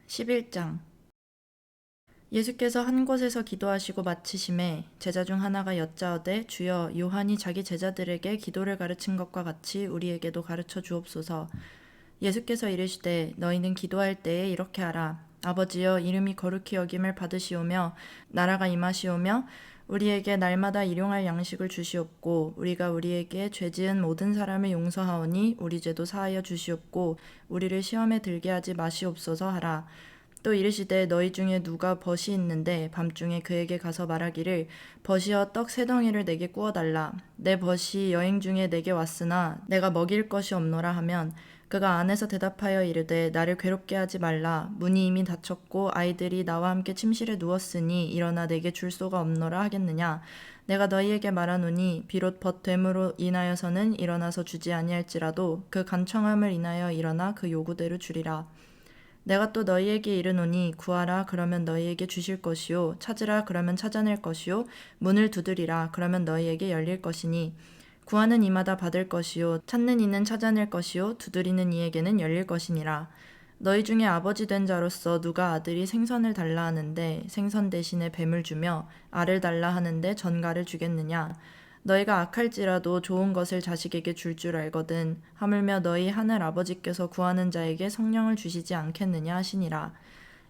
11장. 예수께서 한 곳에서 기도하시고 마치심에 제자 중 하나가 여짜오되 주여, 요한이 자기 제자들에게 기도를 가르친 것과 같이 우리에게도 가르쳐 주옵소서. 예수께서 이르시되 너희는 기도할 때에 이렇게 하라. 아버지여, 이름이 거룩히 여김을 받으시오며 나라가 임하시오며 우리에게 날마다 일용할 양식을 주시옵고 우리가 우리에게 죄 지은 모든 사람을 용서하오니 우리 죄도 사하여 주시옵고 우리를 시험에 들게 하지 마시옵소서 하라. 또 이르시되 너희 중에 누가 벗이 있는데 밤중에 그에게 가서 말하기를 벗이여, 떡 세 덩이를 내게 구워달라. 내 벗이 여행 중에 내게 왔으나 내가 먹일 것이 없노라 하면 그가 안에서 대답하여 이르되 나를 괴롭게 하지 말라. 문이 이미 닫혔고 아이들이 나와 함께 침실에 누웠으니 일어나 내게 줄 소가 없노라 하겠느냐. 내가 너희에게 말하노니 비록 벗됨으로 인하여서는 일어나서 주지 아니할지라도 그 간청함을 인하여 일어나 그 요구대로 주리라. 내가 또 너희에게 이르노니 구하라, 그러면 너희에게 주실 것이요, 찾으라, 그러면 찾아낼 것이요, 문을 두드리라, 그러면 너희에게 열릴 것이니 구하는 이마다 받을 것이요, 찾는 이는 찾아낼 것이요, 두드리는 이에게는 열릴 것이니라. 너희 중에 아버지 된 자로서 누가 아들이 생선을 달라 하는데 생선 대신에 뱀을 주며 알을 달라 하는데 전갈을 주겠느냐. 너희가 악할지라도 좋은 것을 자식에게 줄 줄 알거든 하물며 너희 하늘 아버지께서 구하는 자에게 성령을 주시지 않겠느냐 하시니라.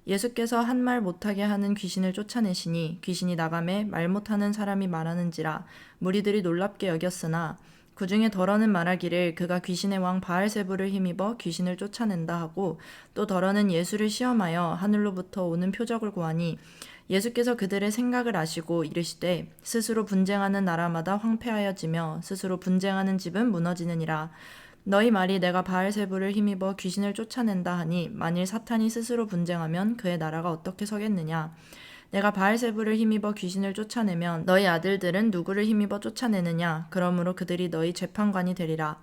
예수께서 한 말 못하게 하는 귀신을 쫓아내시니 귀신이 나가매 말 못하는 사람이 말하는지라 무리들이 놀랍게 여겼으나 그 중에 덜어는 말하기를 그가 귀신의 왕 바알세불을 힘입어 귀신을 쫓아낸다 하고 또 덜어는 예수를 시험하여 하늘로부터 오는 표적을 구하니 예수께서 그들의 생각을 아시고 이르시되 스스로 분쟁하는 나라마다 황폐하여지며 스스로 분쟁하는 집은 무너지느니라. 너희 말이 내가 바알세불을 힘입어 귀신을 쫓아낸다 하니 만일 사탄이 스스로 분쟁하면 그의 나라가 어떻게 서겠느냐. 내가 바알세불을 힘입어 귀신을 쫓아내면 너희 아들들은 누구를 힘입어 쫓아내느냐. 그러므로 그들이 너희 재판관이 되리라.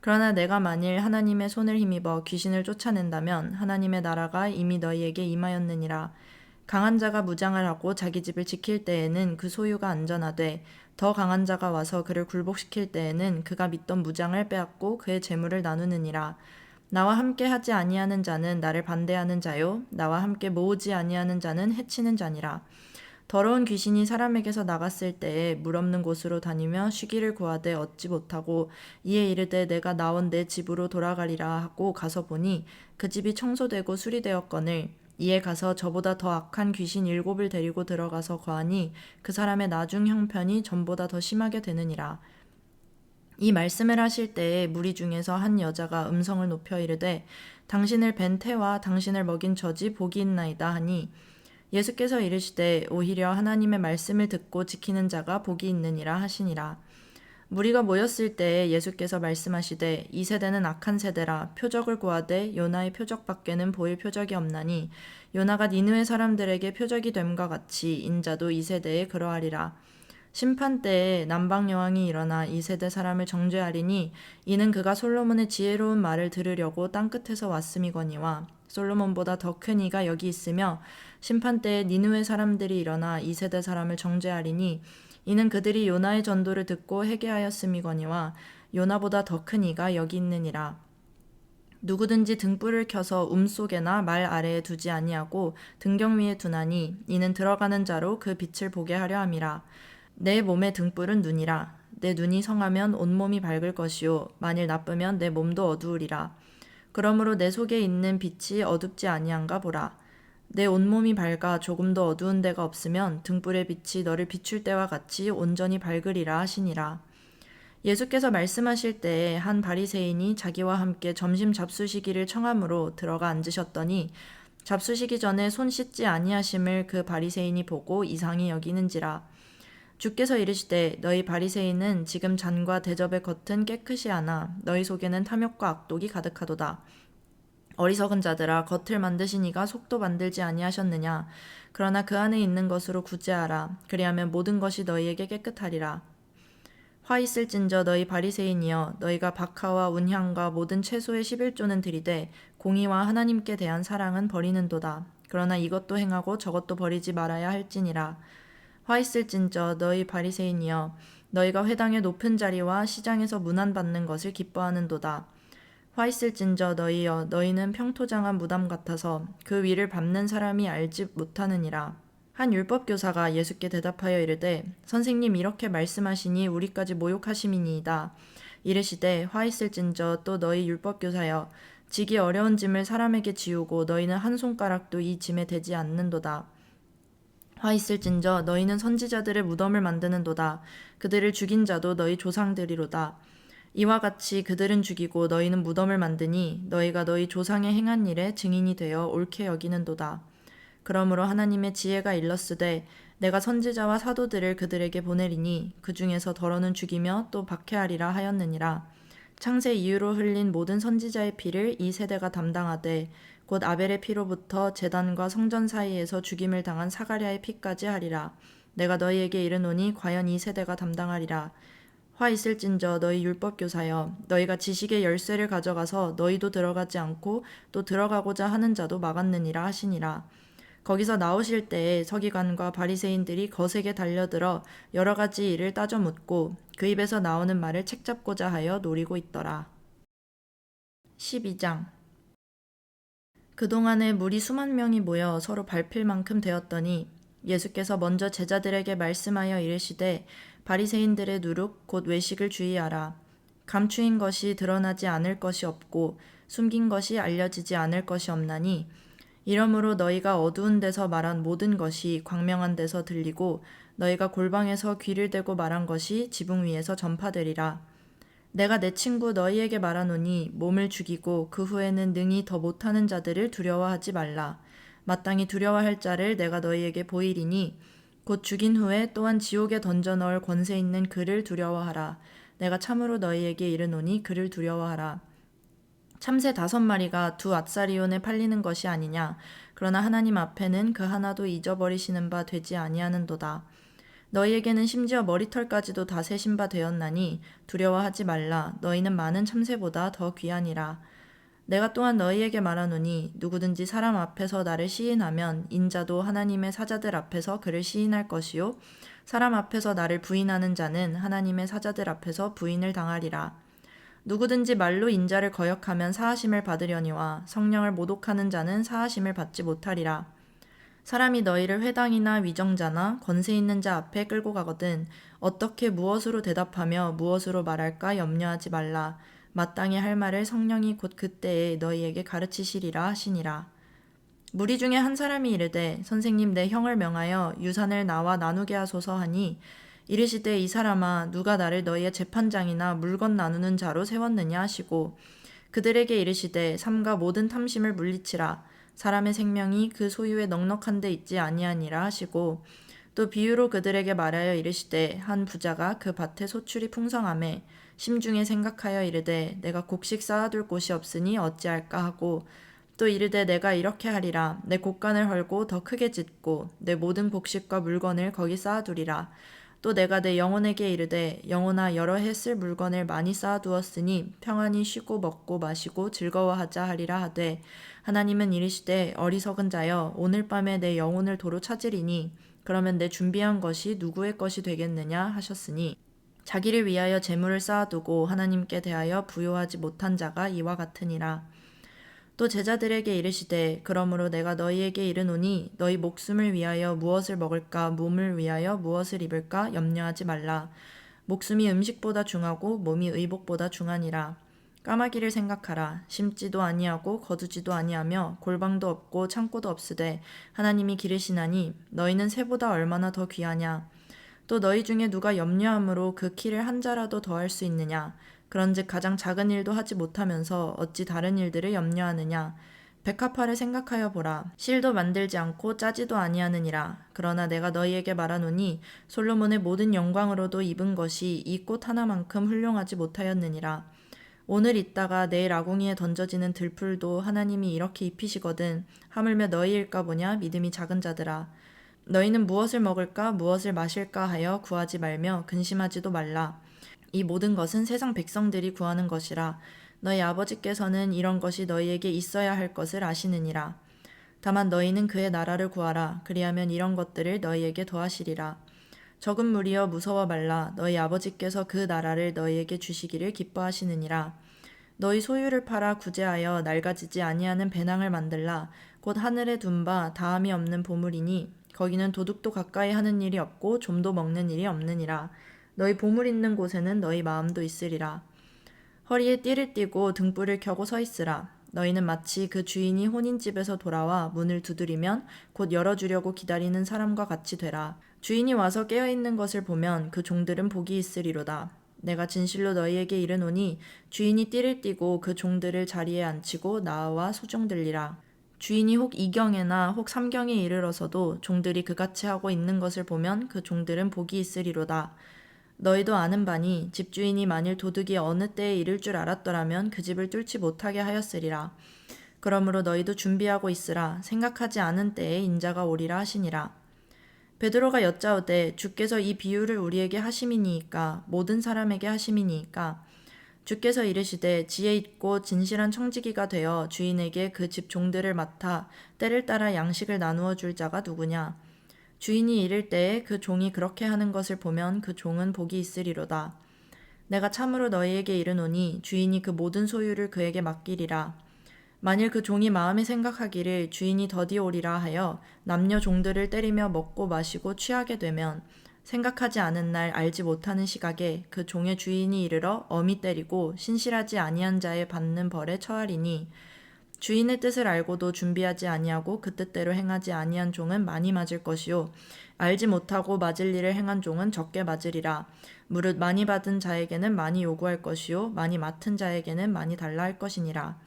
그러나 내가 만일 하나님의 손을 힘입어 귀신을 쫓아낸다면 하나님의 나라가 이미 너희에게 임하였느니라. 강한 자가 무장을 하고 자기 집을 지킬 때에는 그 소유가 안전하되 더 강한 자가 와서 그를 굴복시킬 때에는 그가 믿던 무장을 빼앗고 그의 재물을 나누느니라. 나와 함께 하지 아니하는 자는 나를 반대하는 자요, 나와 함께 모으지 아니하는 자는 해치는 자니라. 더러운 귀신이 사람에게서 나갔을 때에 물 없는 곳으로 다니며 쉬기를 구하되 얻지 못하고 이에 이르되 내가 나온 내 집으로 돌아가리라 하고 가서 보니 그 집이 청소되고 수리되었거늘 이에 가서 저보다 더 악한 귀신 7을 데리고 들어가서 거하니 그 사람의 나중 형편이 전보다 더 심하게 되느니라. 이 말씀을 하실 때에 무리 중에서 한 여자가 음성을 높여 이르되 당신을 뵌 태와 당신을 먹인 젖이 복이 있나이다 하니 예수께서 이르시되 오히려 하나님의 말씀을 듣고 지키는 자가 복이 있느니라 하시니라. 무리가 모였을 때에 예수께서 말씀하시되 이 세대는 악한 세대라. 표적을 구하되 요나의 표적밖에는 보일 표적이 없나니 요나가 니느웨 사람들에게 표적이 됨과 같이 인자도 이 세대에 그러하리라. 심판 때에 남방 여왕이 일어나 이 세대 사람을 정죄하리니 이는 그가 솔로몬의 지혜로운 말을 들으려고 땅끝에서 왔음이거니와 솔로몬보다 더 큰 이가 여기 있으며 심판 때에 니느웨 사람들이 일어나 이 세대 사람을 정죄하리니 이는 그들이 요나의 전도를 듣고 회개하였음이거니와 요나보다 더 큰 이가 여기 있느니라. 누구든지 등불을 켜서 속에나 말 아래에 두지 아니하고 등경 위에 두나니 이는 들어가는 자로 그 빛을 보게 하려 함이라. 내 몸의 등불은 눈이라. 내 눈이 성하면 온몸이 밝을 것이요 만일 나쁘면 내 몸도 어두우리라. 그러므로 내 속에 있는 빛이 어둡지 아니한가 보라. 내 온몸이 밝아 조금도 어두운 데가 없으면 등불의 빛이 너를 비출 때와 같이 온전히 밝으리라 하시니라. 예수께서 말씀하실 때에 한 바리새인이 자기와 함께 점심 잡수시기를 청함으로 들어가 앉으셨더니 잡수시기 전에 손 씻지 아니하심을 그 바리새인이 보고 이상히 여기는지라. 주께서 이르시되 너희 바리새인은 지금 잔과 대접의 겉은 깨끗이 하나 너희 속에는 탐욕과 악독이 가득하도다. 어리석은 자들아, 겉을 만드시니가 속도 만들지 아니하셨느냐. 그러나 그 안에 있는 것으로 구제하라. 그리하면 모든 것이 너희에게 깨끗하리라. 화 있을진저 너희 바리새인이여, 너희가 박하와 운향과 모든 채소의 11조는 들이되 공의와 하나님께 대한 사랑은 버리는도다. 그러나 이것도 행하고 저것도 버리지 말아야 할지니라. 화 있을진저 너희 바리새인이여, 너희가 회당의 높은 자리와 시장에서 문안받는 것을 기뻐하는도다. 화 있을진저 너희여 너희는 평토장한 무담 같아서 그 위를 밟는 사람이 알지 못하느니라. 한 율법교사가 예수께 대답하여 이르되 선생님 이렇게 말씀하시니 우리까지 모욕하심이니이다. 이르시되 화 있을진저 또 너희 율법교사여 지기 어려운 짐을 사람에게 지우고 너희는 한 손가락도 이 짐에 대지 않는도다. 화 있을진저 너희는 선지자들의 무덤을 만드는도다. 그들을 죽인 자도 너희 조상들이로다. 이와 같이 그들은 죽이고 너희는 무덤을 만드니 너희가 너희 조상의 행한 일에 증인이 되어 옳게 여기는도다. 그러므로 하나님의 지혜가 일렀으되 내가 선지자와 사도들을 그들에게 보내리니 그 중에서 더러는 죽이며 또 박해하리라 하였느니라. 창세 이후로 흘린 모든 선지자의 피를 이 세대가 담당하되 곧 아벨의 피로부터 제단과 성전 사이에서 죽임을 당한 사가랴의 피까지 하리라. 내가 너희에게 이르노니 과연 이 세대가 담당하리라. 화 있을진저 너희 율법교사여 너희가 지식의 열쇠를 가져가서 너희도 들어가지 않고 또 들어가고자 하는 자도 막았느니라 하시니라. 거기서 나오실 때에 서기관과 바리새인들이 거세게 달려들어 여러 가지 일을 따져 묻고 그 입에서 나오는 말을 책잡고자 하여 노리고 있더라. 12장 그동안에 무리 수만 명이 모여 서로 밟힐 만큼 되었더니 예수께서 먼저 제자들에게 말씀하여 이르시되 바리새인들의 누룩 곧 외식을 주의하라. 감추인 것이 드러나지 않을 것이 없고 숨긴 것이 알려지지 않을 것이 없나니 이러므로 너희가 어두운 데서 말한 모든 것이 광명한 데서 들리고 너희가 골방에서 귀를 대고 말한 것이 지붕 위에서 전파되리라. 내가 내 친구 너희에게 말하노니 몸을 죽이고 그 후에는 능히 더 못하는 자들을 두려워하지 말라. 마땅히 두려워할 자를 내가 너희에게 보이리니 곧 죽인 후에 또한 지옥에 던져 넣을 권세 있는 그를 두려워하라. 내가 참으로 너희에게 이르노니 그를 두려워하라. 참새 5마리가 두 앗사리온에 팔리는 것이 아니냐. 그러나 하나님 앞에는 그 하나도 잊어버리시는 바 되지 아니하는도다. 너희에게는 심지어 머리털까지도 다 세신 바 되었나니 두려워하지 말라. 너희는 많은 참새보다 더 귀하니라. 내가 또한 너희에게 말하노니 누구든지 사람 앞에서 나를 시인하면 인자도 하나님의 사자들 앞에서 그를 시인할 것이요 사람 앞에서 나를 부인하는 자는 하나님의 사자들 앞에서 부인을 당하리라. 누구든지 말로 인자를 거역하면 사하심을 받으려니와 성령을 모독하는 자는 사하심을 받지 못하리라. 사람이 너희를 회당이나 위정자나 권세 있는 자 앞에 끌고 가거든 어떻게 무엇으로 대답하며 무엇으로 말할까 염려하지 말라. 마땅히 할 말을 성령이 곧 그때에 너희에게 가르치시리라 하시니라. 무리 중에 한 사람이 이르되 선생님 내 형을 명하여 유산을 나와 나누게 하소서 하니 이르시되 이 사람아 누가 나를 너희의 재판장이나 물건 나누는 자로 세웠느냐 하시고 그들에게 이르시되 삼가 모든 탐심을 물리치라. 사람의 생명이 그 소유에 넉넉한 데 있지 아니하니라 하시고 또 비유로 그들에게 말하여 이르시되 한 부자가 그 밭에 소출이 풍성하매 심중에 생각하여 이르되 내가 곡식 쌓아둘 곳이 없으니 어찌할까 하고 또 이르되 내가 이렇게 하리라. 내 곡간을 헐고 더 크게 짓고 내 모든 곡식과 물건을 거기 쌓아두리라. 또 내가 내 영혼에게 이르되 영혼아 여러 해 쓸 물건을 많이 쌓아두었으니 평안히 쉬고 먹고 마시고 즐거워하자 하리라 하되 하나님은 이르시되 어리석은 자여 오늘 밤에 내 영혼을 도로 찾으리니 그러면 내 준비한 것이 누구의 것이 되겠느냐 하셨으니 자기를 위하여 재물을 쌓아두고 하나님께 대하여 부요하지 못한 자가 이와 같으니라. 또 제자들에게 이르시되 그러므로 내가 너희에게 이르노니 너희 목숨을 위하여 무엇을 먹을까 몸을 위하여 무엇을 입을까 염려하지 말라. 목숨이 음식보다 중하고 몸이 의복보다 중하니라. 까마귀를 생각하라. 심지도 아니하고 거두지도 아니하며 골방도 없고 창고도 없으되 하나님이 기르시나니 너희는 새보다 얼마나 더 귀하냐. 또 너희 중에 누가 염려함으로 그 키를 한 자라도 더할 수 있느냐. 그런즉 가장 작은 일도 하지 못하면서 어찌 다른 일들을 염려하느냐. 백합화를 생각하여 보라. 실도 만들지 않고 짜지도 아니하느니라. 그러나 내가 너희에게 말하노니 솔로몬의 모든 영광으로도 입은 것이 이 꽃 하나만큼 훌륭하지 못하였느니라. 오늘 있다가 내일 아궁이에 던져지는 들풀도 하나님이 이렇게 입히시거든 하물며 너희일까 보냐 믿음이 작은 자들아. 너희는 무엇을 먹을까 무엇을 마실까 하여 구하지 말며 근심하지도 말라. 이 모든 것은 세상 백성들이 구하는 것이라. 너희 아버지께서는 이런 것이 너희에게 있어야 할 것을 아시느니라. 다만 너희는 그의 나라를 구하라. 그리하면 이런 것들을 너희에게 더하시리라. 적은 무리여 무서워 말라. 너희 아버지께서 그 나라를 너희에게 주시기를 기뻐하시느니라. 너희 소유를 팔아 구제하여 낡아지지 아니하는 배낭을 만들라. 곧 하늘에 둔 바 다함이 없는 보물이니 거기는 도둑도 가까이 하는 일이 없고 좀도 먹는 일이 없느니라. 너희 보물 있는 곳에는 너희 마음도 있으리라. 허리에 띠를 띠고 등불을 켜고 서 있으라. 너희는 마치 그 주인이 혼인집에서 돌아와 문을 두드리면 곧 열어주려고 기다리는 사람과 같이 되라. 주인이 와서 깨어있는 것을 보면 그 종들은 복이 있으리로다. 내가 진실로 너희에게 이르노니 주인이 띠를 띠고 그 종들을 자리에 앉히고 나와 소종들리라. 주인이 혹 이경에나 혹 삼경에 이르러서도 종들이 그같이 하고 있는 것을 보면 그 종들은 복이 있으리로다. 너희도 아는 바니 집주인이 만일 도둑이 어느 때에 이를 줄 알았더라면 그 집을 뚫지 못하게 하였으리라. 그러므로 너희도 준비하고 있으라. 생각하지 않은 때에 인자가 오리라 하시니라. 베드로가 여짜오되 주께서 이 비유를 우리에게 하심이니이까 모든 사람에게 하심이니이까 주께서 이르시되 지혜 있고 진실한 청지기가 되어 주인에게 그 집 종들을 맡아 때를 따라 양식을 나누어 줄 자가 누구냐. 주인이 이를 때에 그 종이 그렇게 하는 것을 보면 그 종은 복이 있으리로다. 내가 참으로 너희에게 이르노니 주인이 그 모든 소유를 그에게 맡기리라. 만일 그 종이 마음에 생각하기를 주인이 더디 오리라 하여 남녀 종들을 때리며 먹고 마시고 취하게 되면 생각하지 않은 날 알지 못하는 시각에 그 종의 주인이 이르러 엄히 때리고 신실하지 아니한 자의 받는 벌에 처하리니 주인의 뜻을 알고도 준비하지 아니하고 그 뜻대로 행하지 아니한 종은 많이 맞을 것이요 알지 못하고 맞을 일을 행한 종은 적게 맞으리라. 무릇 많이 받은 자에게는 많이 요구할 것이요 많이 맡은 자에게는 많이 달라 할 것이니라.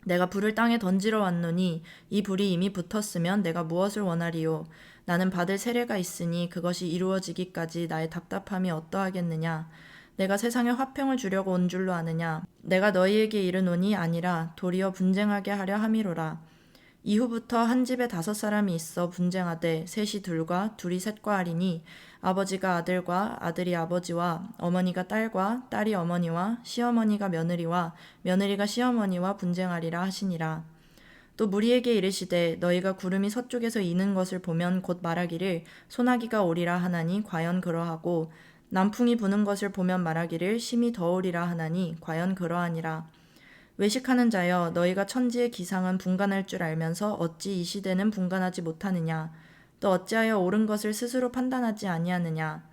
내가 불을 땅에 던지러 왔노니 이 불이 이미 붙었으면 내가 무엇을 원하리요. 나는 받을 세례가 있으니 그것이 이루어지기까지 나의 답답함이 어떠하겠느냐. 내가 세상에 화평을 주려고 온 줄로 아느냐. 내가 너희에게 이르노니 아니라 도리어 분쟁하게 하려 함이로라. 이후부터 한 집에 5사람이 있어 분쟁하되 셋이 둘과 둘이 셋과 하리니 아버지가 아들과 아들이 아버지와 어머니가 딸과 딸이 어머니와 시어머니가 며느리와 며느리가 시어머니와 분쟁하리라 하시니라. 또 무리에게 이르시되 너희가 구름이 서쪽에서 이는 것을 보면 곧 말하기를 소나기가 오리라 하나니 과연 그러하고 남풍이 부는 것을 보면 말하기를 심히 더우리라 하나니 과연 그러하니라. 외식하는 자여 너희가 천지의 기상은 분간할 줄 알면서 어찌 이 시대는 분간하지 못하느냐. 또 어찌하여 옳은 것을 스스로 판단하지 아니하느냐.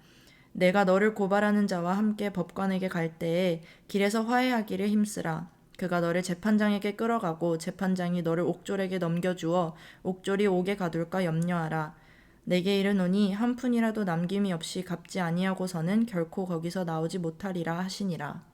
내가 너를 고발하는 자와 함께 법관에게 갈 때에 길에서 화해하기를 힘쓰라. 그가 너를 재판장에게 끌어가고 재판장이 너를 옥졸에게 넘겨주어 옥졸이 옥에 가둘까 염려하라. 내게 이르노니 한 푼이라도 남김이 없이 갚지 아니하고서는 결코 거기서 나오지 못하리라 하시니라.